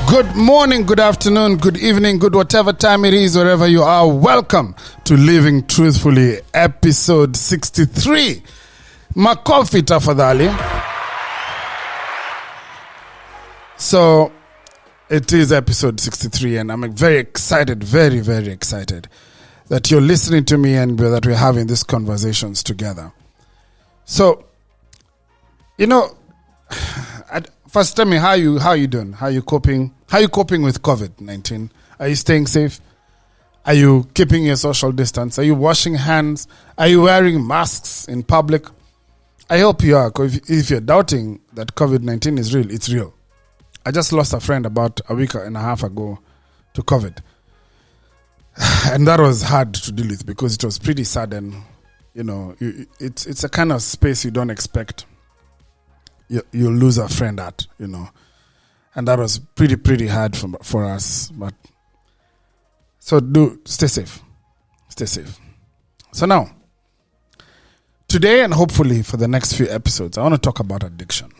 Good morning, good afternoon, good evening, good whatever time it is, wherever you are. Welcome to Living Truthfully, episode 63. Makofi tafadhali. So, it is episode 63 and I'm very excited, very, very excited that you're listening to me and that we're having these conversations together. So, first tell me how you doing? How you coping? How you coping with COVID-19? Are you staying safe? Are you keeping your social distance? Are you washing hands? Are you wearing masks in public? I hope you are. If you're doubting that COVID-19 is real, it's real. I just lost a friend about a week and a half ago to COVID. And that was hard to deal with because it was pretty sudden. It's a kind of space you don't expect. You lose a friend at, and that was pretty hard for us. But so stay safe. So now, today and hopefully for the next few episodes, I want to talk about addiction.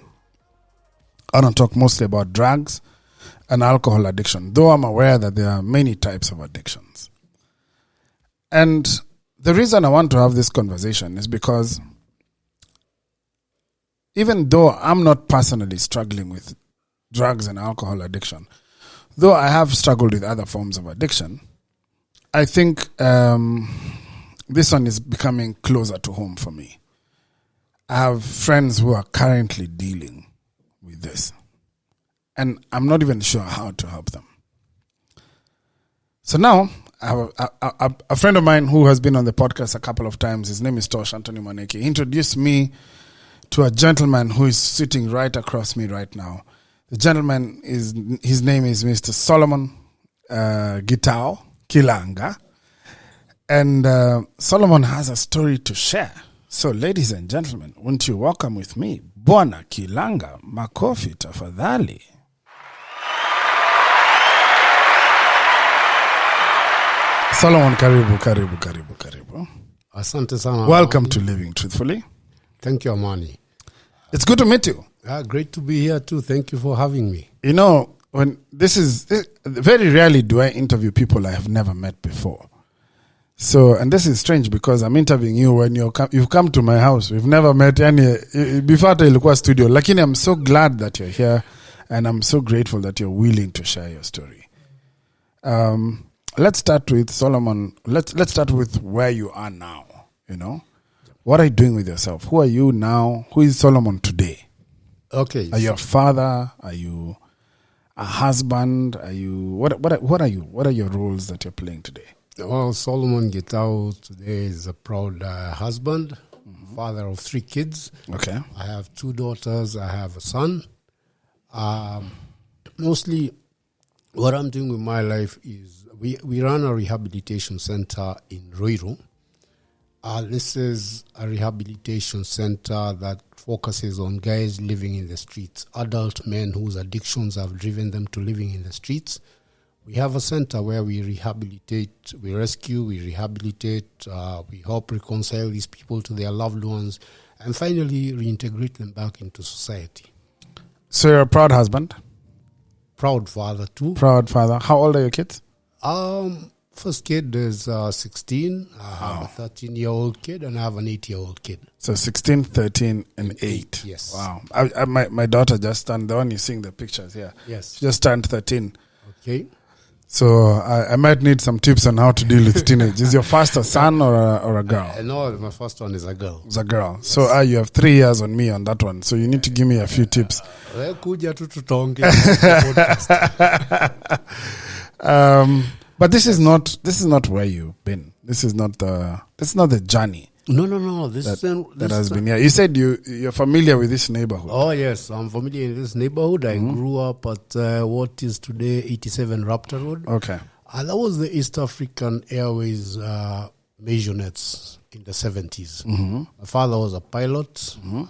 I want to talk mostly about drugs and alcohol addiction, though I'm aware that there are many types of addictions. And the reason I want to have this conversation is because even though I'm not personally struggling with drugs and alcohol addiction, though I have struggled with other forms of addiction, I think this one is becoming closer to home for me. I have friends who are currently dealing with this, and I'm not even sure how to help them. So now, I have a friend of mine who has been on the podcast a couple of times. His name is Tosh Anthony Maneki. He introduced me to a gentleman who is sitting right across me right now. The gentleman, his name is Mr. Solomon Gitau, Kilanga. And Solomon has a story to share. So, ladies and gentlemen, won't you welcome with me, Bwana Kilanga, makofi tafadhali. Solomon, karibu. Asante sana. Welcome to Living Truthfully. Thank you, Amani. It's good to meet you. Great to be here too. Thank you for having me. When very rarely do I interview people I have never met before. So, and this is strange because I'm interviewing you when you've come to my house. We've never met any before ilikuwa studio. Lakini I'm so glad that you're here and I'm so grateful that you're willing to share your story. Let's start with Solomon. Let's start with where you are now, What are you doing with yourself? Who are you now? Who is Solomon today? Okay. Are you a father? Are you a husband? Are you what are you? What are your roles that you're playing today? Well, Solomon Gitau today is a proud husband, father of 3 kids. Okay. I have 2 daughters. I have a son. Mostly what I'm doing with my life is we run a rehabilitation center in Ruiru. This is a rehabilitation center that focuses on guys living in the streets, adult men whose addictions have driven them to living in the streets. We have a center where we rehabilitate, we rescue, we rehabilitate, we help reconcile these people to their loved ones, and finally reintegrate them back into society. So you're a proud husband? Proud father too. Proud father. How old are your kids? First kid is 16. I have a 13-year-old kid and I have an 8-year-old kid. So 16, 13, and 8. Yes. Wow. My daughter just turned, the one you're seeing the pictures here. Yes. She just turned 13. Okay. So I might need some tips on how to deal with teenage. Is your first a son or a girl? No, my first one is a girl. It's a girl. Yes. So you have 3 years on me on that one. So you need to give me a few tips. But this is not where you've been. This is not the journey. No. This has been here. You said you're familiar with this neighborhood. Oh yes, I'm familiar with this neighborhood. I grew up at what is today 87 Raptor Road. Okay. That was the East African Airways Maisonets in the 70s. Mm-hmm. My father was a pilot. Mm-hmm.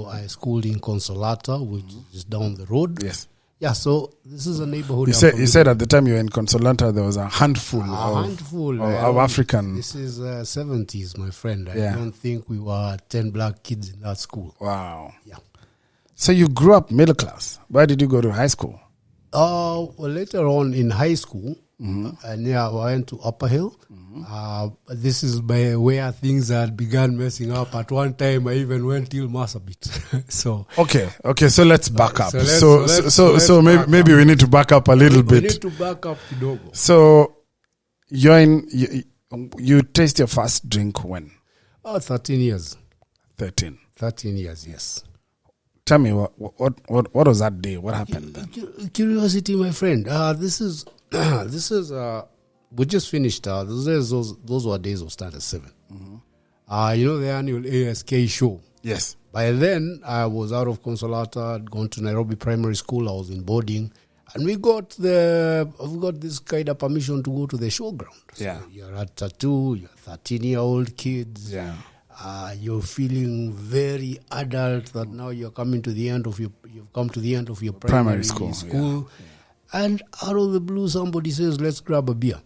I schooled in Consolata, which is down the road. Yes. Yeah, so this is a neighborhood. You said at the time you were in Consolata, there was a handful of African. This is 70s, my friend. I don't think we were 10 black kids in that school. Wow. Yeah. So you grew up middle class. Where did you go to high school? Well, later on in high school, and I went to Upper Hill. This is where things had begun messing up. At one time, I even went till Marsabit. So Okay. So let's back up. let's Maybe we need to back up a little we bit. need to back up kidogo. So you taste your first drink when? 13 years. 13. 13 years, yes. Tell me what was that day? What happened then? Curiosity, my friend. This is we just finished. Those were days of Standard 7. The annual ASK show. Yes. By then, I was out of Consolata. I'd gone to Nairobi Primary School. I was in boarding, and we got this kind of permission to go to the showground. Yeah. So you're at tattoo. You're 13-year-old kids. Yeah. You're feeling very adult that now you're coming to the end of you've come to the end of your primary school. Yeah. And out of the blue, somebody says, let's grab a beer.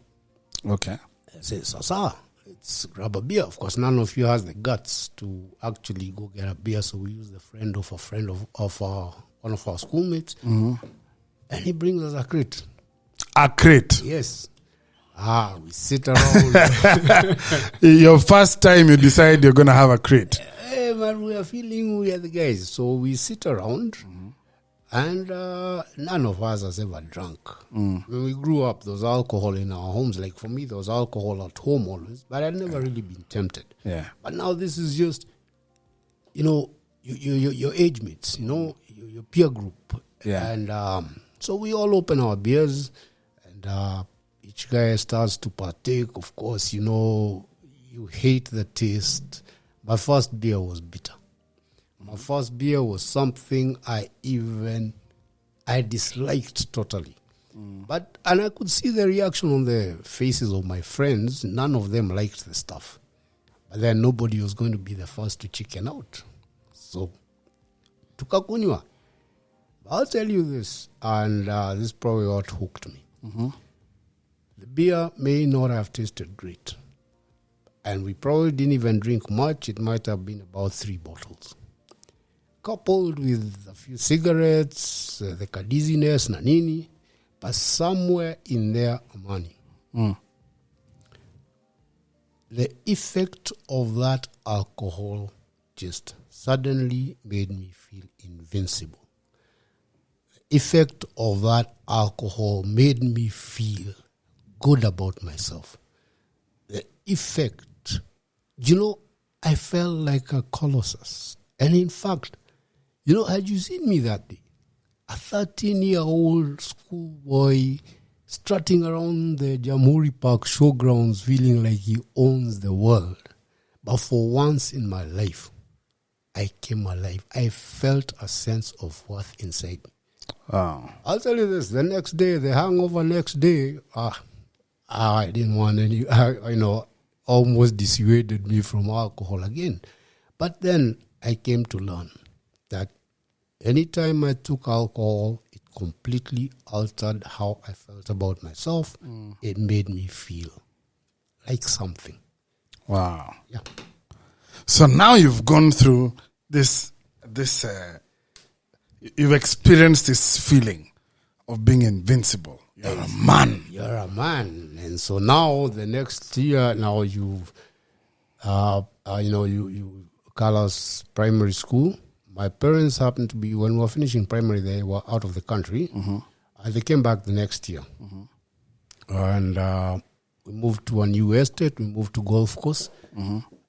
Okay. I say, Sasa, let's grab a beer. Of course, none of you has the guts to actually go get a beer, so we use the friend of a friend of one of our schoolmates, and he brings us a crate. A crate? Yes. We sit around. Your first time you decide you're going to have a crate. Hey, man, we are the guys. So we sit around, and none of us has ever drunk. When we grew up, there was alcohol in our homes. Like for me, there was alcohol at home always, but I'd never really been tempted. Yeah. But now this is just, your age mates, your peer group. Yeah. And so we all open our beers, and each guy starts to partake. Of course, you hate the taste. My first beer was bitter. My first beer was something I disliked totally. And I could see the reaction on the faces of my friends. None of them liked the stuff. But then nobody was going to be the first to chicken out. So, tukakunywa. I'll tell you this, and this is probably what hooked me. The beer may not have tasted great. And we probably didn't even drink much. It might have been about 3 bottles. Coupled with a few cigarettes, the dizziness, nanini, but somewhere in there, money. The effect of that alcohol just suddenly made me feel invincible. The effect of that alcohol made me feel good about myself. The effect, I felt like a colossus. And in fact, had you seen me that day, a 13-year-old schoolboy strutting around the Jamhuri Park showgrounds feeling like he owns the world. But for once in my life, I came alive. I felt a sense of worth inside me. Wow. I'll tell you this, the next day, the hangover next day, I didn't want any, almost dissuaded me from alcohol again. But then I came to learn that anytime I took alcohol, it completely altered how I felt about myself. It made me feel like something. Wow. Yeah. So now you've gone through this you've experienced this feeling of being invincible. You're a man. You're a man. And so now the next year, now you've, you call us primary school. My parents happened to be, when we were finishing primary, they were out of the country. And they came back the next year. And we moved to a new estate. We moved to Golf Course.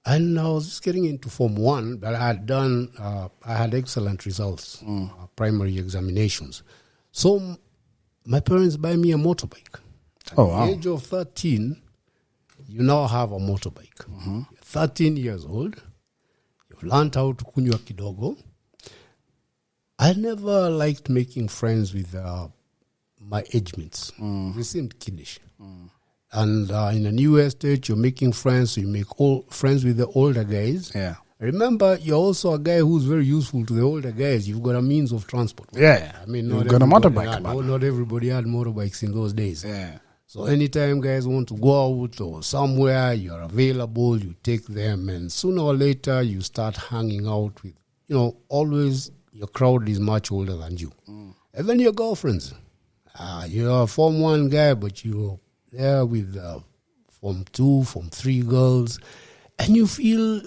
And I was just getting into Form 1, but I had excellent results, primary examinations. So my parents buy me a motorbike. At the age of 13, you now have a motorbike. You're 13 years old. You've learned how to kunywa kidogo. I never liked making friends with my age mates. They seemed kiddish. And in a new estate, you're making friends, so you make friends with the older guys. Yeah. Remember, you're also a guy who's very useful to the older guys. You've got a means of transport. Yeah. I mean, you've got a motorbike. Not everybody had motorbikes in those days. Yeah. So anytime guys want to go out or somewhere, you're available, you take them, and sooner or later you start hanging out with, always your crowd is much older than you. Even your girlfriends. You're a Form 1 guy, but you're there with Form 2, Form 3 girls, and you feel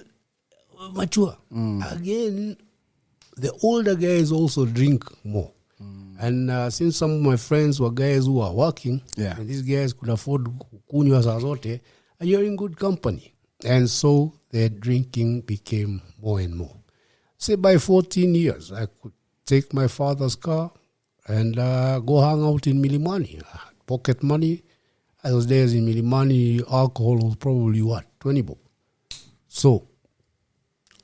mature. Again, the older guys also drink more. And since some of my friends were guys who are working, and these guys could afford kunywa saa zote, and you're in good company. And so their drinking became more and more. Say by 14 years, I could take my father's car and go hang out in Milimani. Pocket money. Those days in Milimani, alcohol was probably 20 bob. So,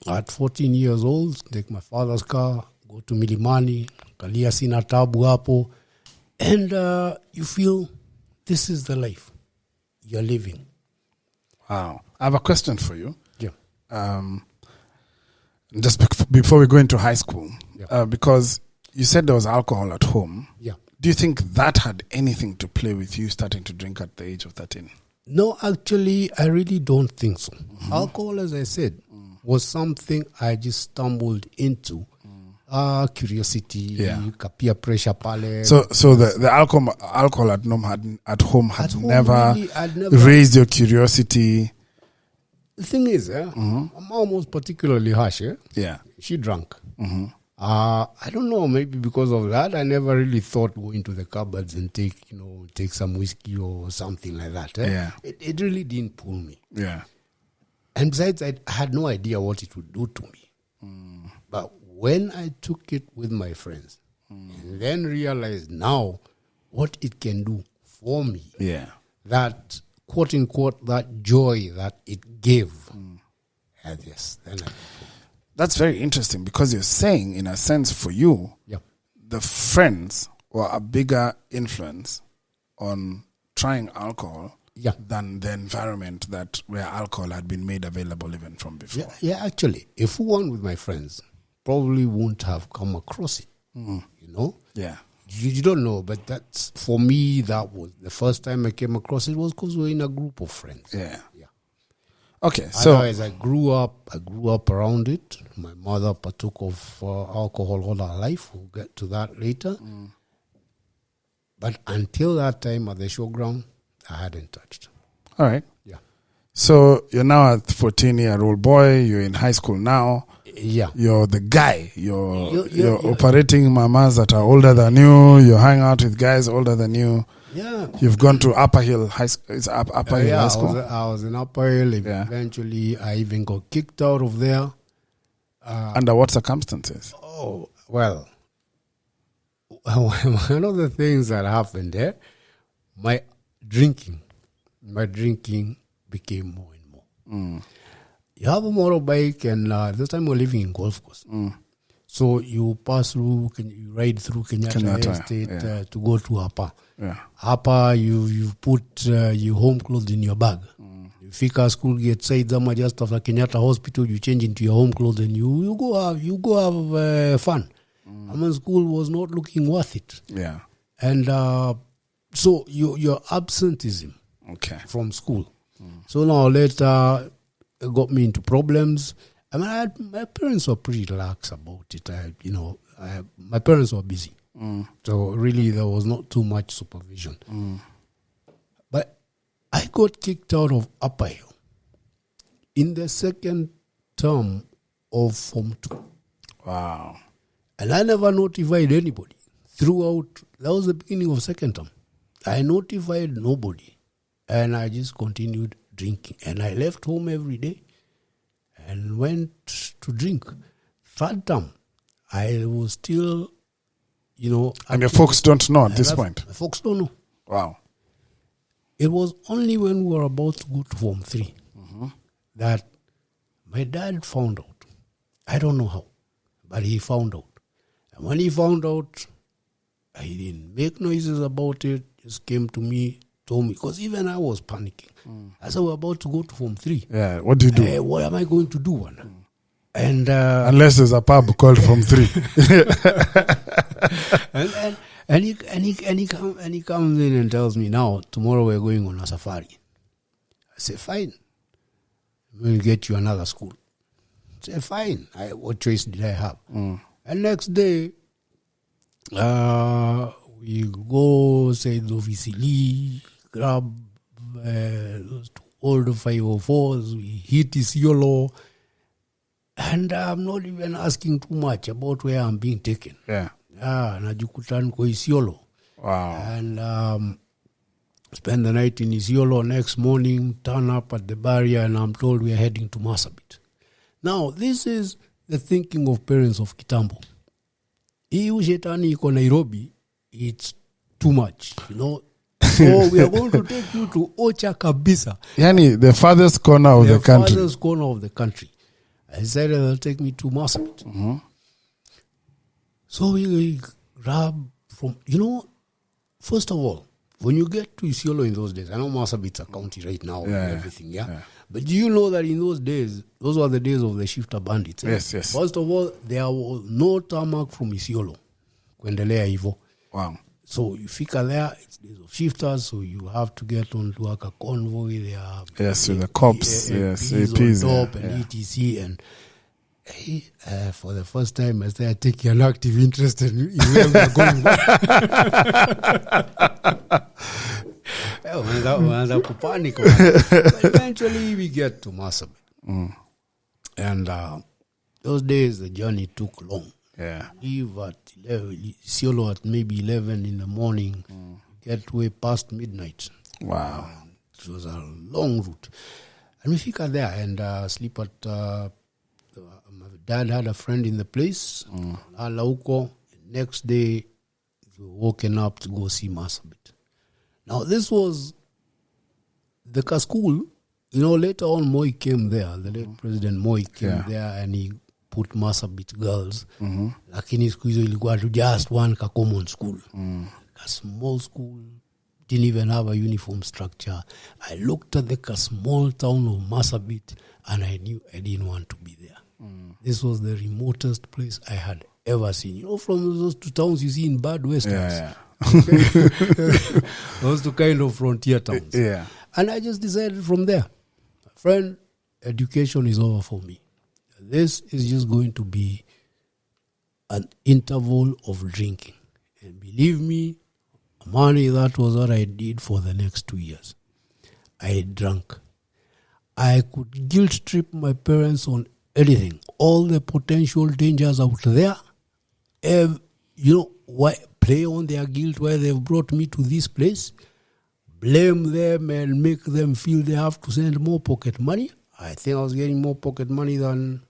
at 14 years old, take my father's car, go to Milimani, kalia sina tabu hapo, and you feel this is the life you're living. Wow. I have a question for you. Yeah. Just before we go into high school, because you said there was alcohol at home. Yeah. Do you think that had anything to play with you starting to drink at the age of 13? No, actually, I really don't think so. Alcohol, as I said, was something I just stumbled into. Curiosity, peer pressure pale. So the alcohol at home had never raised your curiosity. The thing is, my mom was particularly harsh. Yeah. She drank. I don't know, maybe because of that, I never really thought going to the cupboards and take some whiskey or something like that. Yeah. It really didn't pull me. Yeah. And besides, I had no idea what it would do to me. But when I took it with my friends, and then realized now what it can do for me, that quote unquote that joy that it gave, then that's very interesting because you're saying, in a sense, for you, the friends were a bigger influence on trying alcohol than the environment where alcohol had been made available even from before. Yeah, actually, if we went with my friends, probably wouldn't have come across it. Yeah. You don't know, but that's, for me, that was the first time I came across it was because we were in a group of friends. Yeah. Okay, so otherwise, I grew up around it. My mother partook of alcohol all her life. We'll get to that later. But until that time at the showground, I hadn't touched. All right. Yeah. So you're now a 14-year-old boy. You're in high school now. Yeah. You're the guy. You're operating mamas that are older than you. You hang out with guys older than you. Yeah. You've gone to Upper Hill High School. It's Upper Hill High School. I was in Upper Hill. Eventually, I even got kicked out of there. Under what circumstances? Oh, well, one of the things that happened there, my drinking became more and more. You have a motorbike, and this time we're living in Golf Course. So you pass through, you ride through Kenyatta Estate to go to Apa. Yeah. Apa, you put your home clothes in your bag. You fika school get side zama just after Kenyatta Hospital, you change into your home clothes and you go have fun. I mean, school was not looking worth it. Yeah. And so your absenteeism from school. So now later it got me into problems. I mean, my parents were pretty lax about it. My parents were busy. So really there was not too much supervision. But I got kicked out of Upper Hill in the second term of Form 2. Wow. And I never notified anybody throughout. That was the beginning of second term. I notified nobody. And I just continued drinking. And I left home every day and went to drink. Third term, I was still, And your folks don't know at this point? My folks don't know. Wow. It was only when we were about to go to Form 3 that my dad found out. I don't know how, but he found out. And when he found out, he didn't make noises about it, just came to me, told me, because even I was panicking. I said, we're about to go to Form 3. Yeah, what do you do? What am I going to do? And unless there's a pub called Form 3. and he comes in and tells me, now, tomorrow we're going on a safari. I say, fine. We'll get you another school. I say, fine. What choice did I have? And next day, We go, say, the Visili, grab those two old 504s, we hit Isiolo, and I'm not even asking too much about where I'm being taken. Yeah. Najukutan ko Isiolo. Wow. And spend the night in Isiolo. Next morning, turn up at the barrier, and I'm told we are heading to Marsabit. Now, this is the thinking of parents of Kitambo. Iu shetani iko Nairobi, it's too much, you know. So we are going to take you to Ocha Kabisa. Yani, the farthest corner of the country. The farthest corner of the country. I said they'll take me to Marsabit. Mm-hmm. So we grab from, you know, first of all, when you get to Isiolo in those days, I know Marsabit's a county right now and everything, yeah? But do you know that in those days, those were the days of the shifter bandits? Yes. First of all, there was no tarmac from Isiolo. Kuendelea hivyo. Wow. So you figure there, it's days of shifters, so you have to get onto like a convoy. There are with the cops, APs on top and ETC. And for the first time, I started taking an active interest in where we are going. But eventually, we get to Marsabit. And those days, the journey took long. Yeah. Leave at 11, Isiolo at maybe 11 in the morning, get way past midnight. Wow. It was a long route. And we figured there and sleep at, my dad had a friend in the place, Lauko. Next day, we were woken up to go see Marsabit. Now, this was the school. You know, later on, Moi came there. The late President Moi came there and he put Marsabit girls. Lakini siku hizo ilikuwa just one common school. A small school, didn't even have a uniform structure. I looked at the small town of Marsabit and I knew I didn't want to be there. This was the remotest place I had ever seen. You know, from those two towns you see in bad westerns. Yeah. Those two kind of frontier towns. Yeah. And I just decided from there, friend, education is over for me. This is just going to be an interval of drinking. And believe me, money, that was what I did for the next 2 years. I drank. I could guilt trip my parents on anything. All the potential dangers out there. Play on their guilt why they've brought me to this place. Blame them and make them feel they have to send more pocket money. I think I was getting more pocket money than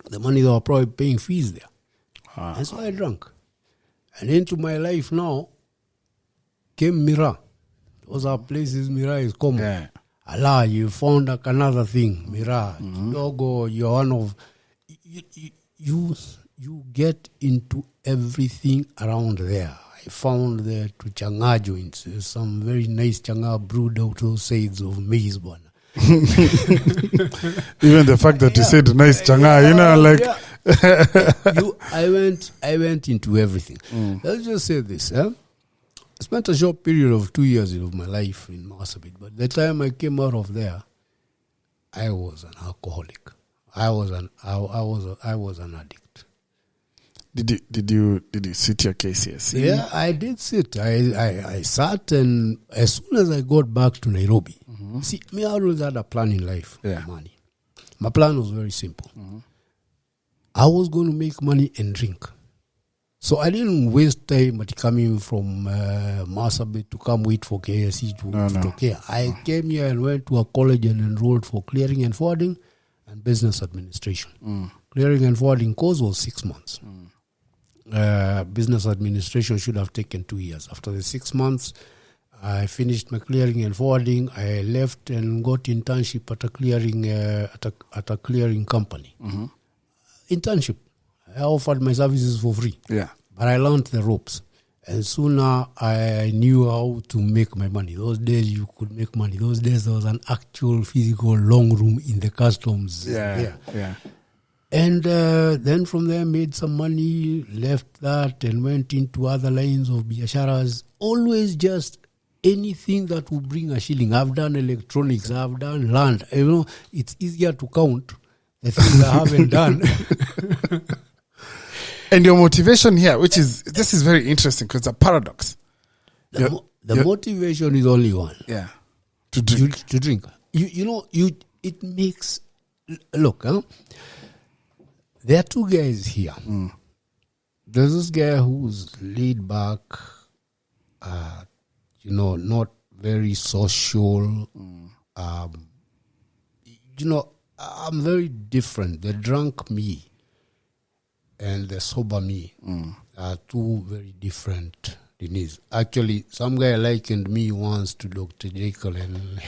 the money they were probably paying fees there. And so I drank. And into my life now came Mira. Those are places Mira is common. Yeah. Allah, you found another thing, Mira. Logo, you're one of... You get into everything around there. I found the changa joints, some very nice changa brewed out those sides of maize bun. Even the fact that you said nice changa, I went into everything. Let's just say this. I spent a short period of 2 years of my life in Marsabit, but the time I came out of there, I was an alcoholic. I was an addict. Did you sit your case here? Yeah, I did sit. I sat, and as soon as I got back to Nairobi, see, me, I always had a plan in life for money. My plan was very simple. I was going to make money and drink. So I didn't waste time at coming from Marsabit to come wait for KSC to Chokora. I came here and went to a college and enrolled for clearing and forwarding and business administration. Clearing and forwarding course was 6 months. Business administration should have taken 2 years. After the 6 months, I finished my clearing and forwarding. I left and got internship at a clearing company. Internship. I offered my services for free. Yeah. But I learned the ropes. And sooner I knew how to make my money. Those days you could make money. Those days there was an actual physical long room in the customs. Yeah. And then from there made some money, left that and went into other lines of biasharas. Always just anything that would bring a shilling. I've done electronics, I've done land. You know, it's easier to count the things I haven't done. And your motivation here, this is very interesting because it's a paradox. The motivation is only one. Yeah. To drink. To drink. It makes, look, there are two guys here. There's this guy who's laid back, not very social. I'm very different. The drunk me and the sober me are two very different Denise. Actually, some guy likened me once to Dr. Jekyll and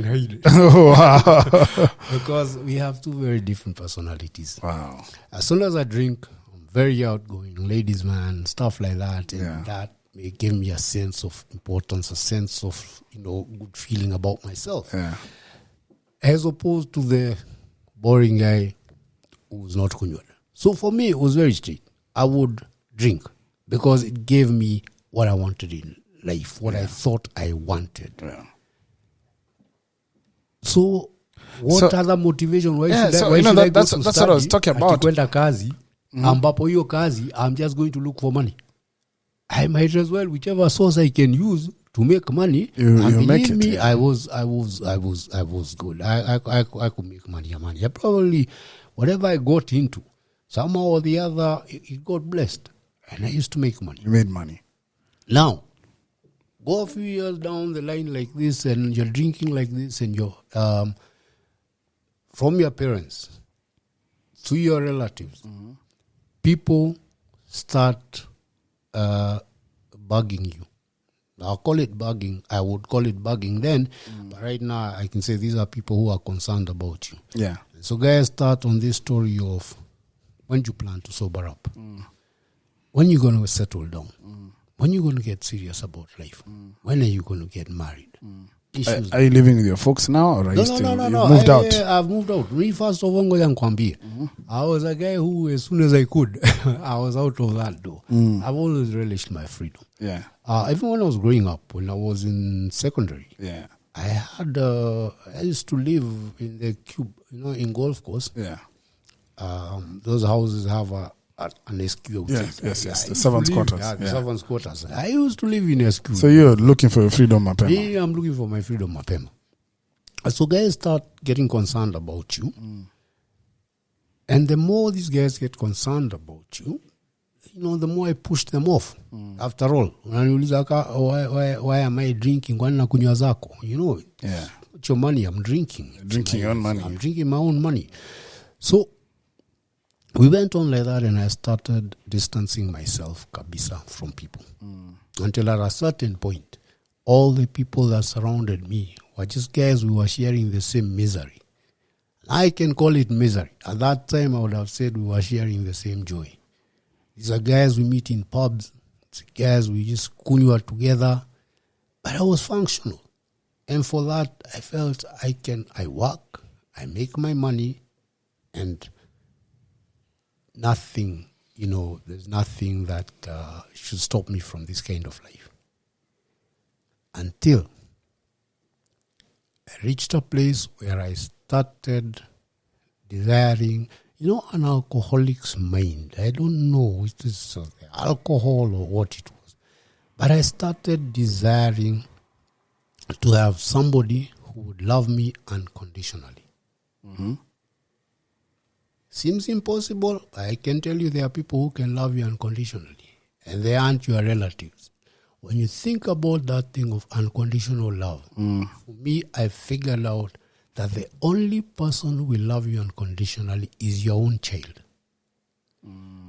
Hyde. Oh, wow. Because we have two very different personalities. Wow. As soon as I drink, I'm very outgoing, ladies man, stuff like that. And that may give me a sense of importance, a sense of, good feeling about myself. Yeah. As opposed to the boring guy who's not kunywa. So for me, it was very straight. I would drink because it gave me what I wanted in life, what I thought I wanted. Yeah. So what other motivation? That's what I was talking about. Akikwenda kazi, ambapo hiyo kazi, I'm just going to look for money. I might as well, whichever source I can use to make money. You make it. Me, I was good. I could make money. I probably, whatever I got into, somehow or the other, it got blessed. And I used to make money. You made money. Now, go a few years down the line like this, and you're drinking like this, and you're from your parents to your relatives, people start bugging you. I'll call it bugging. I would call it bugging then, but right now I can say these are people who are concerned about you. Yeah. So guys start on this story of when you plan to sober up, when you're going to settle down, when you're going to get serious about life, when are you going to get married? Are you living with your folks now, or are you still moved out? I've moved out. Me first of all, I was a guy who, as soon as I could, I was out of that door. I've always relished my freedom. Yeah. Even when I was growing up, when I was in secondary, I used to live in the cube, in golf course. Yeah. Those houses have an SQ. Yes, the servants' quarters. The servants' quarters. I used to live in SQ. So you're looking for your freedom, mapema? Yeah, I'm looking for my freedom, mapema. So guys start getting concerned about you. And the more these guys get concerned about you, the more I push them off. After all, why am I drinking? It's your money, I'm drinking. Drinking your own money. I'm drinking my own money. So we went on like that, and I started distancing myself, kabisa, from people. Until at a certain point, all the people that surrounded me were just guys who were sharing the same misery. I can call it misery. At that time, I would have said we were sharing the same joy. These are guys we meet in pubs. These are guys we just kunywa together. But I was functional. And for that, I felt I work, I make my money, and nothing, there's nothing that should stop me from this kind of life. Until I reached a place where I started desiring, an alcoholic's mind. I don't know if this is alcohol or what it was. But I started desiring to have somebody who would love me unconditionally. Seems impossible. I can tell you there are people who can love you unconditionally, and they aren't your relatives. When you think about that thing of unconditional love, for me, I figured out that the only person who will love you unconditionally is your own child.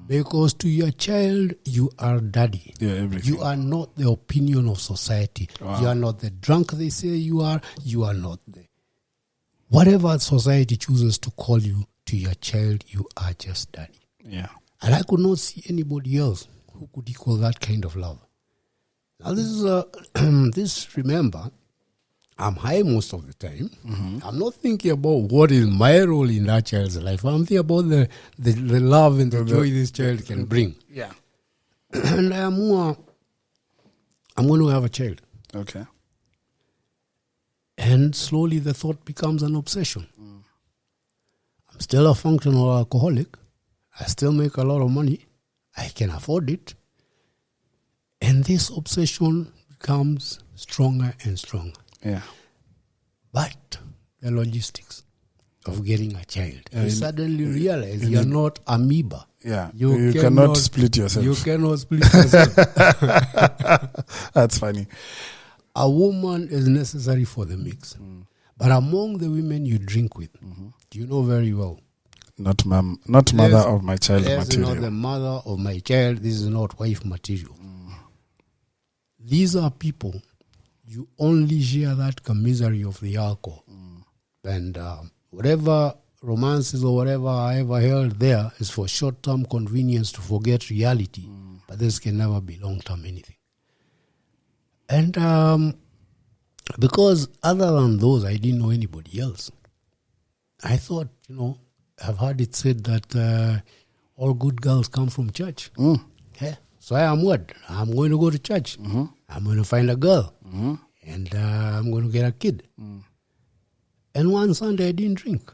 Because to your child, you are daddy. Yeah, everything. You are not the opinion of society. Wow. You are not the drunk they say you are. You are not the... Whatever society chooses to call you, to your child, you are just daddy. Yeah. And I could not see anybody else who could equal that kind of love. Now this is, remember, I'm high most of the time. I'm not thinking about what is my role in that child's life. I'm thinking about the love and the joy this child can bring. Yeah. And I'm going to have a child. Okay. And slowly the thought becomes an obsession. I'm still a functional alcoholic. I still make a lot of money. I can afford it. And this obsession becomes stronger and stronger. Yeah. But the logistics of getting a child, you suddenly realize you're not amoeba. Yeah. You cannot split yourself. You cannot split yourself. That's funny. A woman is necessary for the mix. But among the women you drink with, you know very well. Not mother of my child This material. is not the mother of my child. This is not wife material. These are people, you only share that misery of the alcohol. And whatever romances or whatever I ever held there is for short-term convenience to forget reality. But this can never be long-term anything. And because other than those, I didn't know anybody else. I thought, I've heard it said that all good girls come from church. Yeah. So I am what? I'm going to go to church. I'm going to find a girl. And I'm going to get a kid. And one Sunday I didn't drink.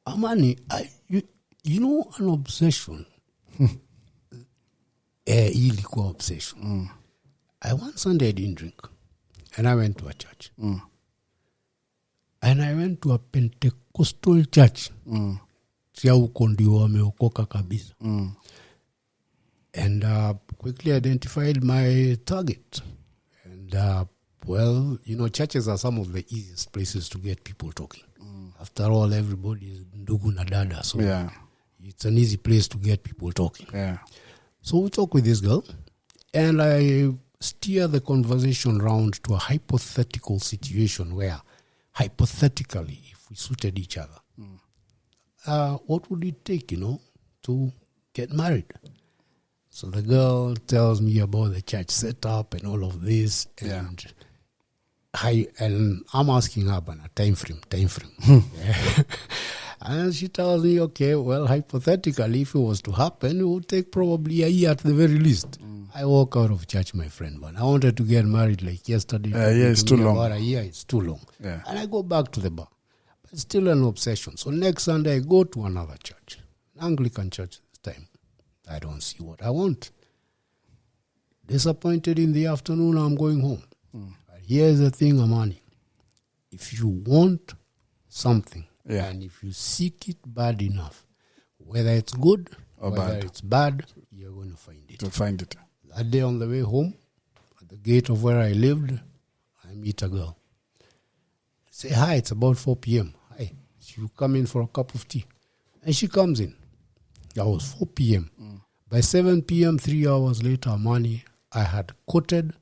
Amani, an obsession. Ilikuwa obsession. One Sunday I didn't drink. And I went to a church. And I went to a Pentecostal church. Sia huko ndio wameokoka kabisa. And quickly identified my target. And churches are some of the easiest places to get people talking. After all, everybody is ndugu na dada, so it's an easy place to get people talking. Yeah. So we talk with this girl, and I steer the conversation round to a hypothetical situation where, hypothetically, if we suited each other, what would it take, to get married? So the girl tells me about the church setup and all of this, and I'm asking her about a time frame. And she tells me, okay, well, hypothetically, if it was to happen, it would take probably a year at the very least. I walk out of church, my friend, but I wanted to get married like yesterday. It's too long. About a year, it's too long. Yeah. And I go back to the bar. But it's still an obsession. So next Sunday, I go to another church, an Anglican church this time. I don't see what I want. Disappointed in the afternoon, I'm going home. But here's the thing, Amani. If you want something, and if you seek it bad enough, whether it's good or whether it's bad, you're going to find it. To find it. That day on the way home, at the gate of where I lived, I meet a girl. I say, hi, it's about 4 p.m. Hi, you come in for a cup of tea. And she comes in. That was 4 p.m. By 7 p.m., 3 hours later, Amani, I had courted,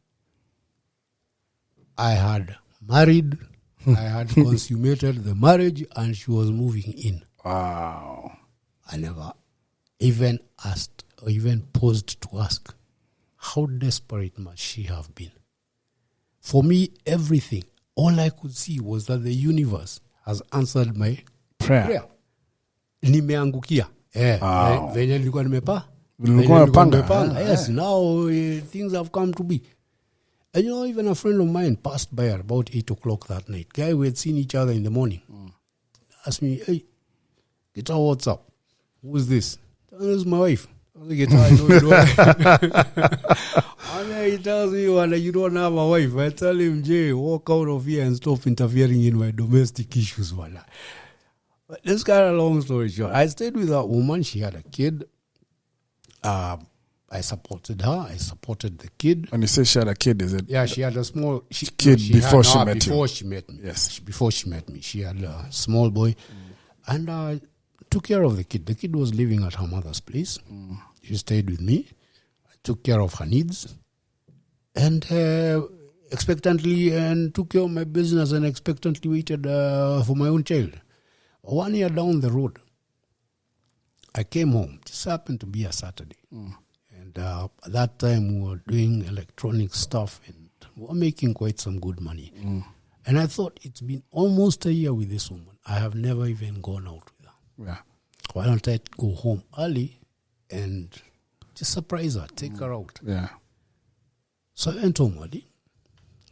I had married, I had consummated the marriage, and she was moving in. Wow. I never even asked or even paused to ask, how desperate must she have been? For me, everything, all I could see was that the universe has answered my prayer. Nimeangukia. Venye nilikuwa nimepanga. Yes, now things have come to be. And even a friend of mine passed by at about 8 o'clock that night. Guy, we had seen each other in the morning. Asked me, hey, Gitau, what's up? Who's this? This is my wife. I was like, Gitau, I know you don't. And then he tells me, well, you don't have a wife. I tell him, Jay, walk out of here and stop interfering in my domestic issues. But this kind of long story short, I stayed with that woman. She had a kid. I supported her. I supported the kid. When you say she had a kid, is it? Yeah, she had a small kid before she met you. Before she met me. Yes. Before she met me. She had a small boy. And I took care of the kid. The kid was living at her mother's place. She stayed with me. I took care of her needs. And expectantly and took care of my business and expectantly waited for my own child. 1 year down the road, I came home. This happened to be a Saturday. And at that time, we were doing electronic stuff and we were making quite some good money. And I thought, it's been almost a year with this woman. I have never even gone out with her. Yeah. Why don't I go home early and just surprise her, take her out? Yeah. So I went home early.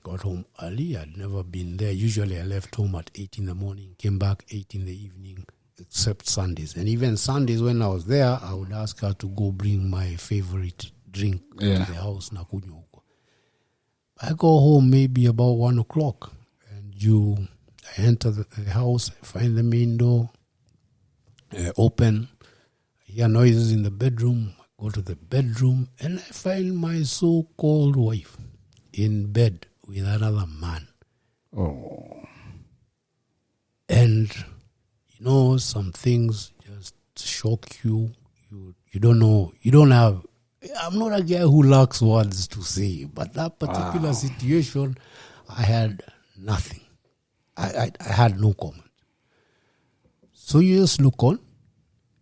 Got home early. I'd never been there. Usually I left home at 8 in the morning, came back 8 in the evening, except Sundays. And even Sundays when I was there, I would ask her to go bring my favorite drink to the house. I go home maybe about 1 o'clock, and I enter the house, I find the main door open, I hear noises in the bedroom, I go to the bedroom, and I find my so-called wife in bed with another man. Oh. And, some things just shock you. You don't know. You don't have... I'm not a guy who lacks words to say, but that particular situation, I had nothing. I had no comment. So you just look on,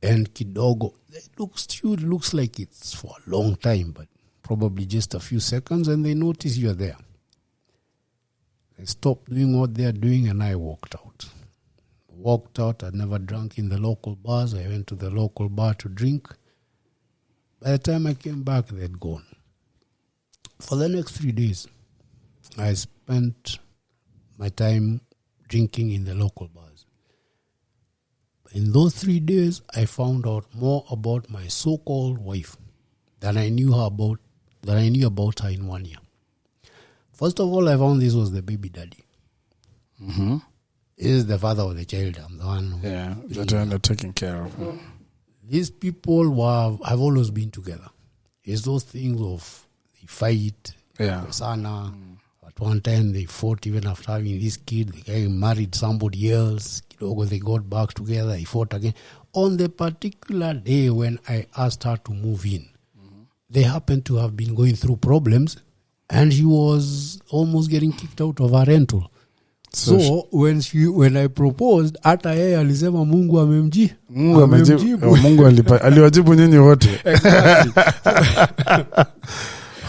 and kidogo, it looks like it's for a long time, but probably just a few seconds, and they notice you're there. They stopped doing what they're doing, and I walked out. I'd never drunk in the local bars. I went to the local bar to drink. By the time I came back, they'd gone. For the next 3 days, I spent my time drinking in the local bars. In those 3 days, I found out more about my so-called wife than I knew about her in 1 year. First of all, I found this was the baby daddy. Mm-hmm. This is the father of the child. I'm the one. That you end up taking care of. These people have always been together. It's those things of they fight, Sana. At one time they fought even after having this kid. The guy married somebody else. They got back together. They fought again. On the particular day when I asked her to move in, they happened to have been going through problems, and she was almost getting kicked out of her rental. So when I proposed, hata yeye alisema Mungu amemjibu. Mungu aliwajibu nyinyi wote.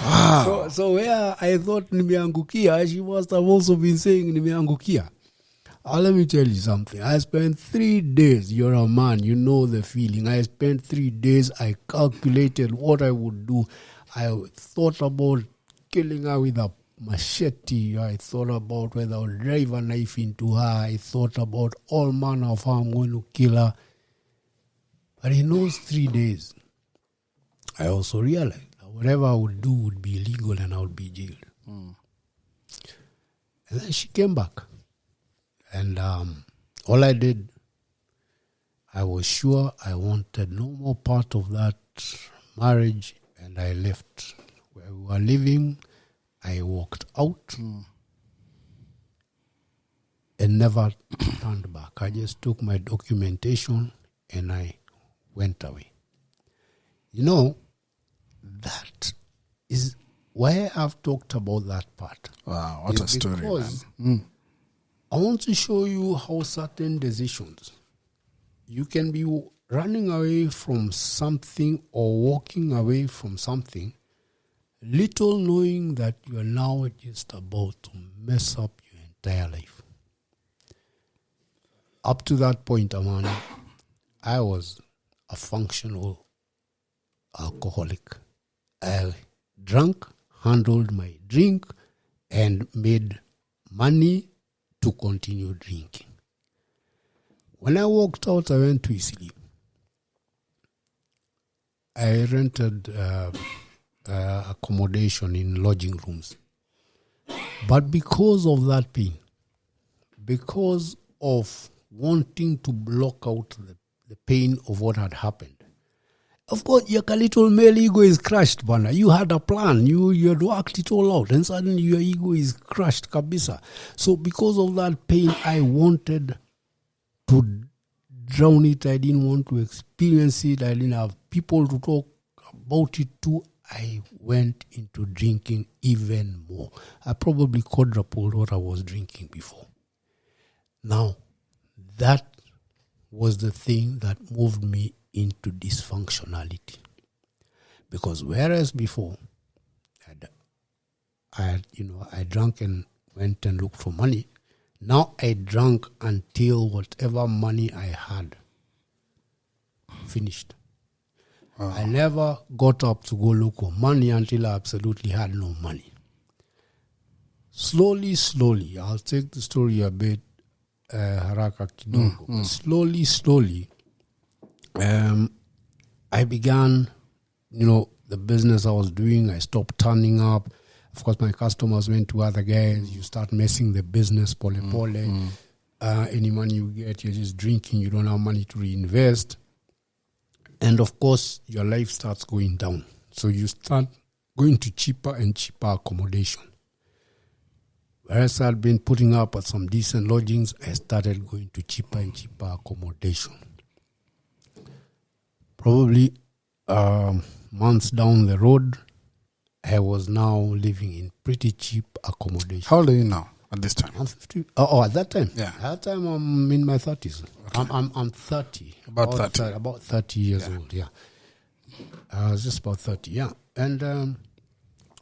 Wow. So where I thought nimeangukia, she must have also been saying nimeangukia. Let me tell you something. I spent 3 days. You're a man. You know the feeling. I spent 3 days. I calculated what I would do. I thought about killing her with a machete. I thought about whether I would drive a knife into her. I thought about all manner of how I'm going to kill her. But in those 3 days, I also realized that whatever I would do would be illegal and I would be jailed. And then she came back. And all I did, I was sure I wanted no more part of that marriage, and I left. Where we were living, I walked out and never turned back. I just took my documentation and I went away. That is why I've talked about that part. Wow, what a story, man. I want to show you how certain decisions, you can be running away from something or walking away from something, little knowing that you are now just about to mess up your entire life. Up to that point, Amani, I was a functional alcoholic. I drank, handled my drink, and made money to continue drinking. When I walked out, I went to sleep. I rented accommodation in lodging rooms. But because of that pain, because of wanting to block out the pain of what had happened, of course, your little male ego is crushed, Bana. You had a plan. You had worked it all out. And suddenly your ego is crushed, kabisa. So because of that pain, I wanted to drown it. I didn't want to experience it. I didn't have people to talk about it to. I went into drinking even more. I probably quadrupled what I was drinking before. Now, that was the thing that moved me into dysfunctionality. Because whereas before, I drank and went and looked for money, now I drank until whatever money I had finished. I never got up to go look for money until I absolutely had no money. Slowly, I'll take the story a bit haraka kidogo. Slowly, I began, the business I was doing, I stopped turning up. Of course, my customers went to other guys. You start messing the business, pole. Any money you get, you're just drinking. You don't have money to reinvest. And of course, your life starts going down. So you start going to cheaper and cheaper accommodation. Whereas I'd been putting up at some decent lodgings, I started going to cheaper and cheaper accommodation. Probably months down the road, I was now living in pretty cheap accommodation. How old are you now at this time? I'm 50. Oh, at that time? Yeah. At that time, I'm in my 30s. Okay. I'm 30. About 30. About 30 years old, yeah. I was just about 30, yeah. And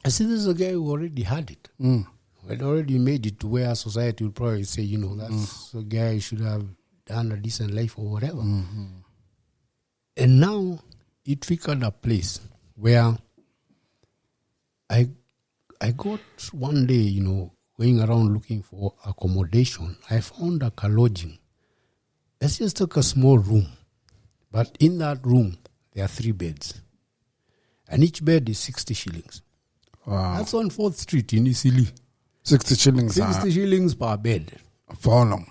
I see this is a guy who already had it. Who had already made it to where society would probably say, that's a guy who should have done a decent life or whatever. And now it figured a place where I got one day, going around looking for accommodation. I found a lodging. Let's just take a small room. But in that room, there are 3 beds. And each bed is 60 shillings. Wow. That's on 4th Street in Isili. 60 shillings. 60 shillings per bed. For how long?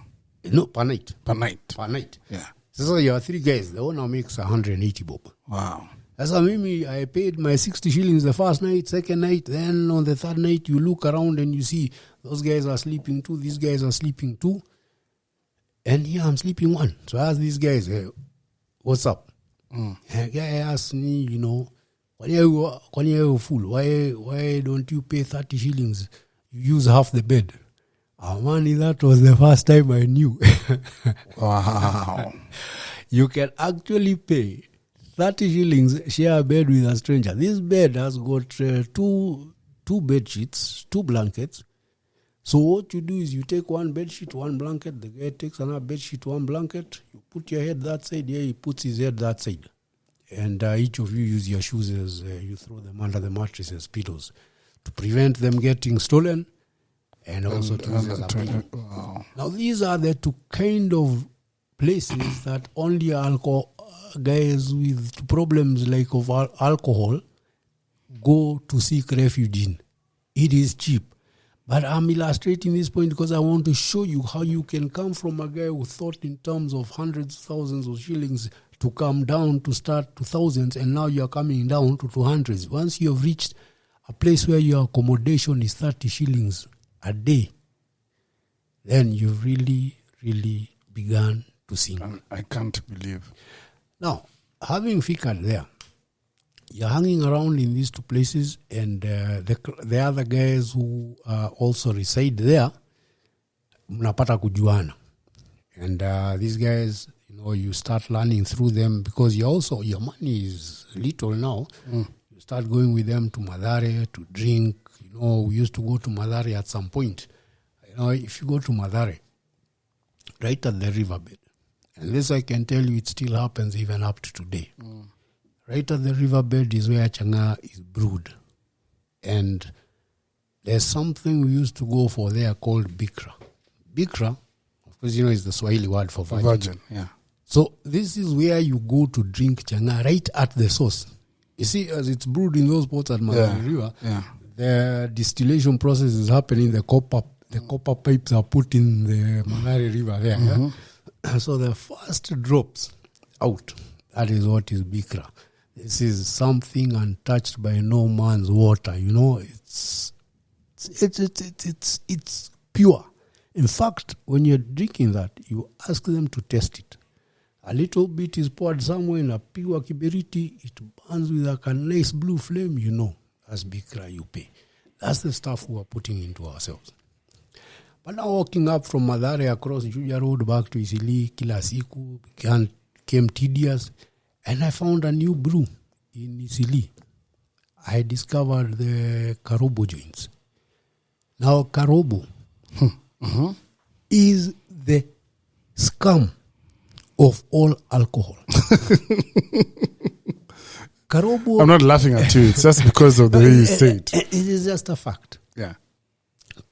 No, per night. Per night. Per night. Yeah. So you have 3 guys. The owner makes 180 bob. Wow. That's how I paid my 60 shillings the first night, second night. Then on the third night, you look around and you see those guys are sleeping too. These guys are sleeping too. And here I'm sleeping one. So I asked these guys, hey, what's up? And a guy asked me, why are you fool? Why don't you pay 30 shillings? You use half the bed. Man, that was the first time I knew. Wow. You can actually pay 30 shillings, share a bed with a stranger. This bed has got 2 bed sheets, 2 blankets. So what you do is you take 1 bed sheet, 1 blanket. The guy takes another bed sheet, 1 blanket. You put your head that side. Yeah, he puts his head that side. And each of you use your shoes as you throw them under the mattress as pillows to prevent them getting stolen and also to use as a pillow. Wow. Now these are the 2 kind of places that only alcohol guys with problems like of alcohol go to seek refuge in. It is cheap. But I'm illustrating this point because I want to show you how you can come from a guy who thought in terms of hundreds, thousands of shillings to come down to start to thousands, and now you're coming down to 200s. Once you have reached a place where your accommodation is 30 shillings a day, then you've really, really begun to sink. I can't believe. Now, having figured there, you're hanging around in these 2 places, and the other guys who also reside there, mnapata kujuana. And these guys, you start learning through them because your money is little now. You start going with them to Madare to drink. We used to go to Madare at some point. If you go to Madare, right at the riverbed, and this I can tell you, it still happens even up to today. Right at the riverbed is where changa is brewed. And there's something we used to go for there called bikra. Bikra, of course, is the Swahili word for virgin. Virgin, yeah. So this is where you go to drink changa right at the source. You see, as it's brewed in those pots at Madare River, the distillation process is happening. The copper pipes are put in the Madare River there. Yeah? So the first drops out, that is what is bikra. This is something untouched by no man's water. It's pure. In fact, when you're drinking that, you ask them to test it. A little bit is poured somewhere in a pure kiberiti. It burns with a nice blue flame. That's bikra you pay. That's the stuff we are putting into ourselves. But now walking up from Madare across Juja Road back to Isili, kila siku came tedious. And I found a new brew in Isili. I discovered the Karobo joints. Now, Karobo is the scum of all alcohol. Karobo. I'm not laughing at you. It's just because of the way you say it. It is just a fact. Yeah.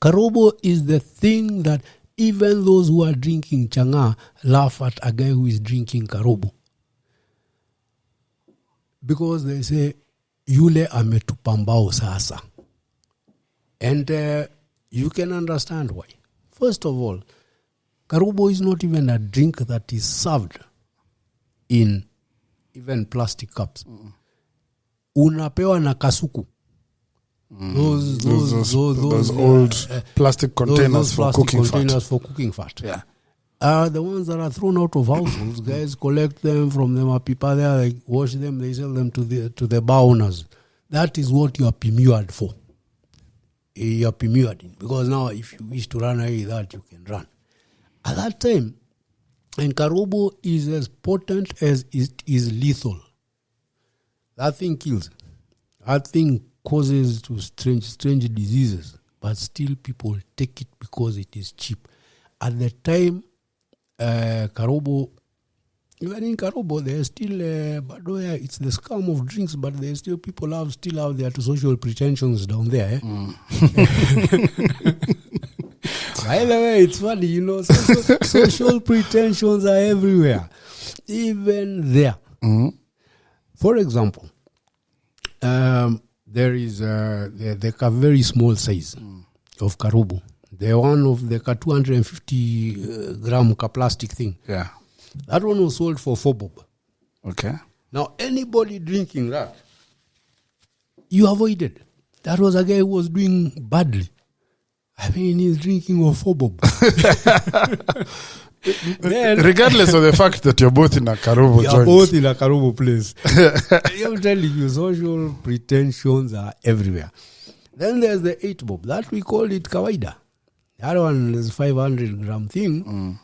Karobo is the thing that even those who are drinking changa laugh at a guy who is drinking karobo. Because they say, yule ametupambao sasa. And you can understand why. First of all, karobo is not even a drink that is served in even plastic cups. Unapewa na kasuku. Those old plastic containers for cooking fat. Yeah. The ones that are thrown out of households, guys collect them from the mapipa there, they wash them, they sell them to the bar owners. That is what you are immured for. You are immured in. Because now if you wish to run away with that, you can run. At that time, and karobo is as potent as it is lethal. That thing kills. That thing causes to strange diseases, but still people take it because it is cheap. At the time, karobo, even in karobo, there's still, it's the scum of drinks, but there's still people still out there to social pretensions down there. Eh? By the way, it's funny, social pretensions are everywhere, even there. For example, there is the very small size of karobo. The one of the 250 gram plastic thing. Yeah. That one was sold for 4 bob. Okay. Now, anybody drinking that, you avoided. That was a guy who was doing badly. I mean, he's drinking of 4 bob. Regardless of the fact that you're both in a karobo joint. You're both in a karobo place. I'm telling you, social pretensions are everywhere. Then there's the 8 bob. That we call it kawaida. That one is 500 gram thing.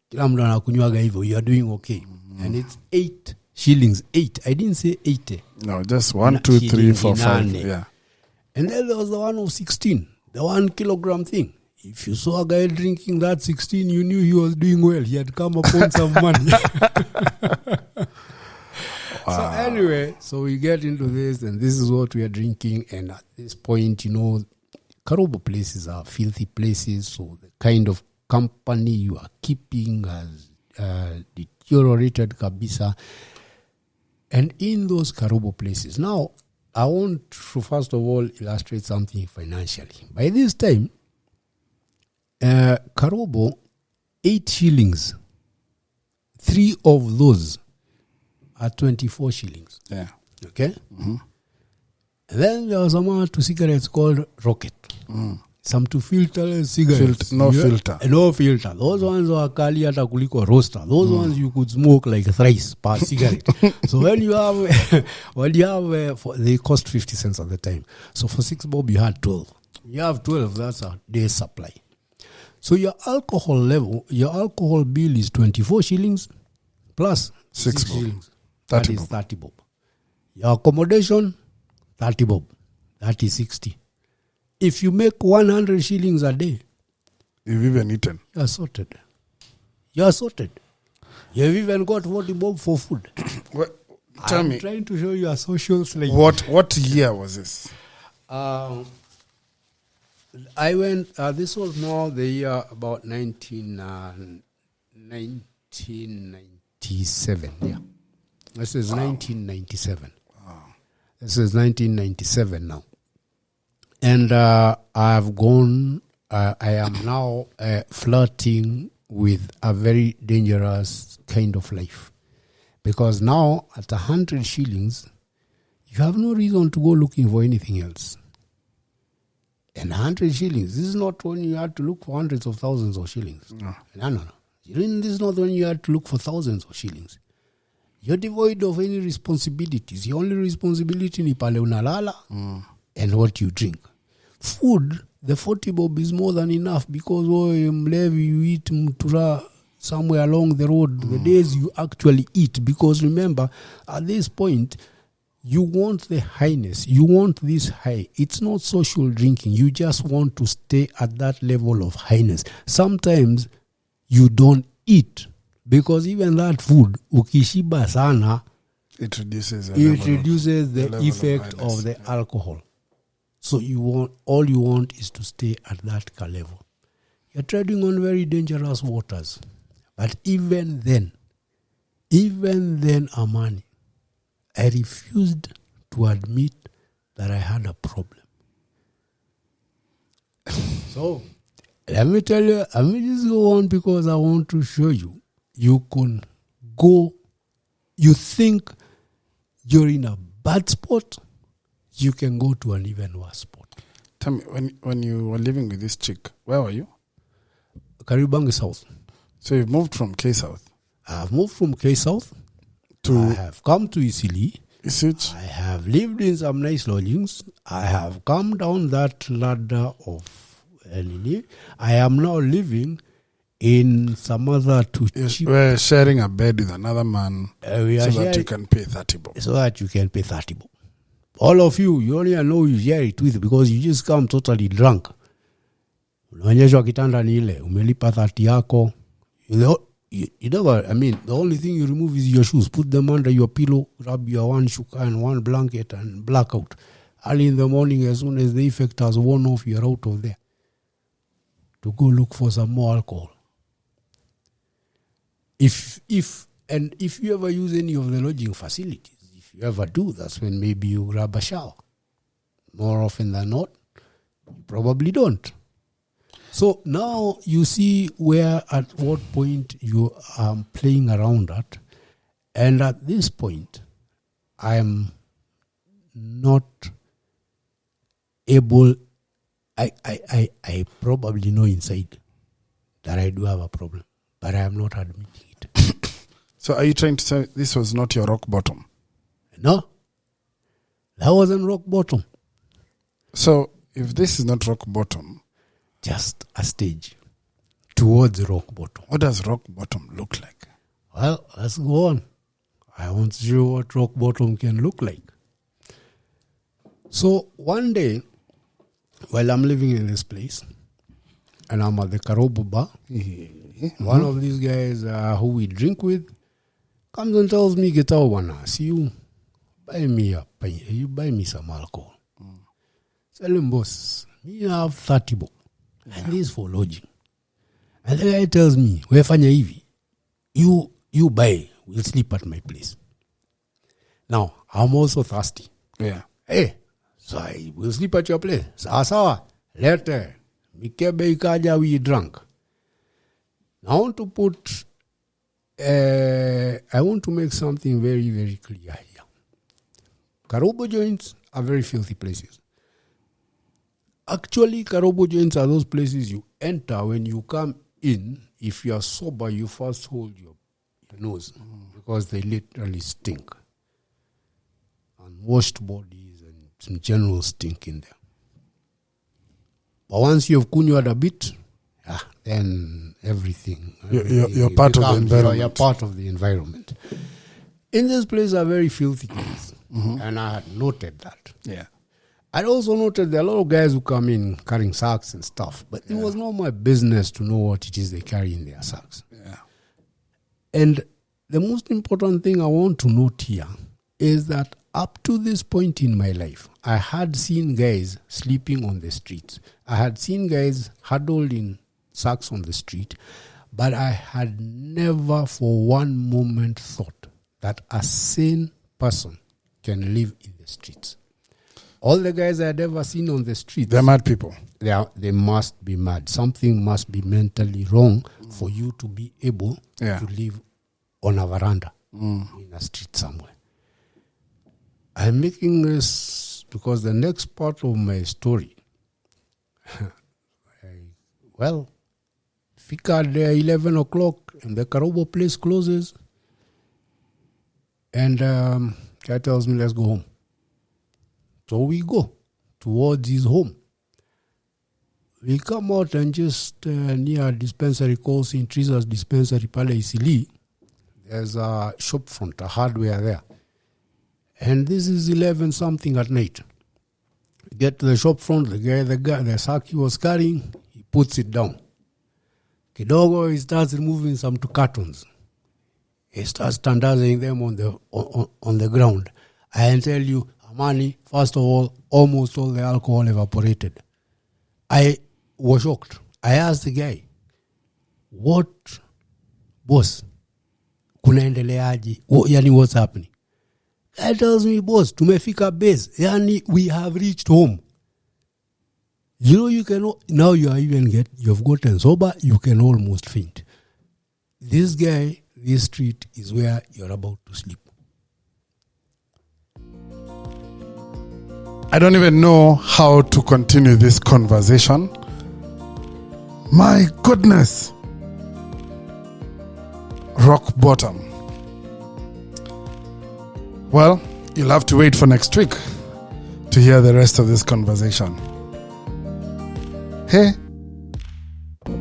Kila mtu anakunywaga hivyo. You are doing okay. And it's 8 shillings. 8. I didn't say 80. No, just 1, 2, 3, 4, 5. Yeah. And then there was the one of 16. The 1 kilogram thing. If you saw a guy drinking that 16, you knew he was doing well. He had come upon some money. Wow. So anyway, so we get into this, and this is what we are drinking. And at this point, karobo places are filthy places. So the kind of company you are keeping has deteriorated kabisa. And in those karobo places, now I want to first of all illustrate something financially. By this time, karobo, 8 shillings. 3 of those are 24 shillings. Yeah. Okay? And then there was some to cigarettes called Rocket. Some to filter cigarettes. No filter. No filter. Those ones are kali hata kuliko roaster. Those ones you could smoke like thrice per cigarette. So when you have, they cost 50 cents at the time. So for 6 bob, you had 12. You have 12, that's a day's supply. So your alcohol bill is 24 shillings plus 6 shillings. That is 30 bob. Your accommodation, 30 bob. That is 60. If you make 100 shillings a day, you've even eaten. You're sorted. You've even got 40 bob for food. Tell me. I'm trying to show you a social slave. What year was this? I went, this was now the year about 1997. Yeah. This is 1997. Wow. This is 1997 now. And I am now flirting with a very dangerous kind of life. Because now, at 100 shillings, you have no reason to go looking for anything else. And 100 shillings, this is not when you had to look for hundreds of thousands of shillings. No. This is not when you had to look for thousands of shillings. You're devoid of any responsibilities. Your only responsibility ni pale unalala and what you drink. Food, the 40 bob is more than enough because you eat mtura somewhere along the road, the days you actually eat. Because remember, at this point, you want the highness. You want this high. It's not social drinking. You just want to stay at that level of highness. Sometimes you don't eat because even that food, ukishiba sana, it reduces the effect of the alcohol. So all you want is to stay at that level. you're treading on very dangerous waters. But even then, Amani, I refused to admit that I had a problem. So, let me tell you, let me just go on because I want to show you. You can go, you think you're in a bad spot, you can go to an even worse spot. Tell me, when you were living with this chick, where were you? Kariobangi South. So you've moved from K South? I've moved from K South to... I have come to Isili. Is I have lived in some nice lodgings. I have come down that ladder of Elini. I am now living in some other two cheap... We're sharing a bed with another man that you can pay 30 bob. So that you can pay 30 bob. All of you only know you share it with because you just come totally drunk. Unaonyeshwa kitanda ni ile, umelipa 30 yako. You never, I mean, the only thing you remove is your shoes. Put them under your pillow, grab your one shuka and one blanket and black out. Early in the morning, as soon as the effect has worn off, you're out of there to go look for some more alcohol. If you ever use any of the lodging facilities, if you ever do, that's when maybe you grab a shower. More often than not, you probably don't. So now you see where at what point you are playing around at. And at this point, I am not able, I probably know inside that I do have a problem, but I am not admitting it. So are you trying to say this was not your rock bottom? No, that wasn't rock bottom. So if this is not rock bottom, just a stage towards rock bottom. What does rock bottom look like? Well, let's go on. I want to show what rock bottom can look like. So one day, while I'm living in this place, and I'm at the Karobo bar, one of these guys who we drink with comes and tells me, Gitau, wana, see you buy me some alcohol. Tell him, boss, me have 30 bob. And this is for lodging. And the guy tells me, wefanya hivi, you buy, we'll sleep at my place. Now, I'm also thirsty. Yeah. Hey, so I will sleep at your place. Sawa, later, mikebe ikaja, we drunk. I want to I want to make something very, very clear here. Karobo joints are very filthy places. Actually, Karobo joints are those places you enter when you come in. If you are sober, you first hold your nose because they literally stink. Unwashed bodies and some general stink in there. But once you've kunyawed a bit, then everything. You're part of the environment. You're part of the environment. In this place are very filthy things. And I had noted that. Yeah. I also noted there are a lot of guys who come in carrying sacks and stuff, but it was not my business to know what it is they carry in their sacks. Yeah. And the most important thing I want to note here is that up to this point in my life, I had seen guys sleeping on the streets. I had seen guys huddled in sacks on the street, but I had never for one moment thought that a sane person can live in the streets. All the guys I had ever seen on the streets, They're mad people. They must be mad. Something must be mentally wrong for you to be able to live on a veranda in a street somewhere. I'm making this because the next part of my story, fika there 11 o'clock and the Karobo place closes, and guy tells me, let's go home. So we go towards his home. We come out and just near a dispensary called St. Teresa's Dispensary, Pale Isili. There's a shop front, a hardware there. And this is 11 something at night. We get to the shop front, the sack he was carrying, he puts it down. Kidogo, he starts removing some 2 cartons. He starts standardizing them on the ground. I can tell you, Amani, first of all, almost all the alcohol evaporated. I was shocked. I asked the guy, what boss, kunaendeleaje? Yani what's happening? Guy tells me, boss, tumefika base. Yani we have reached home. You know, you can now you've gotten sober, you can almost faint. This guy, this street is where you're about to sleep. I don't even know how to continue this conversation. My goodness. Rock bottom. Well, you'll have to wait for next week to hear the rest of this conversation. Hey,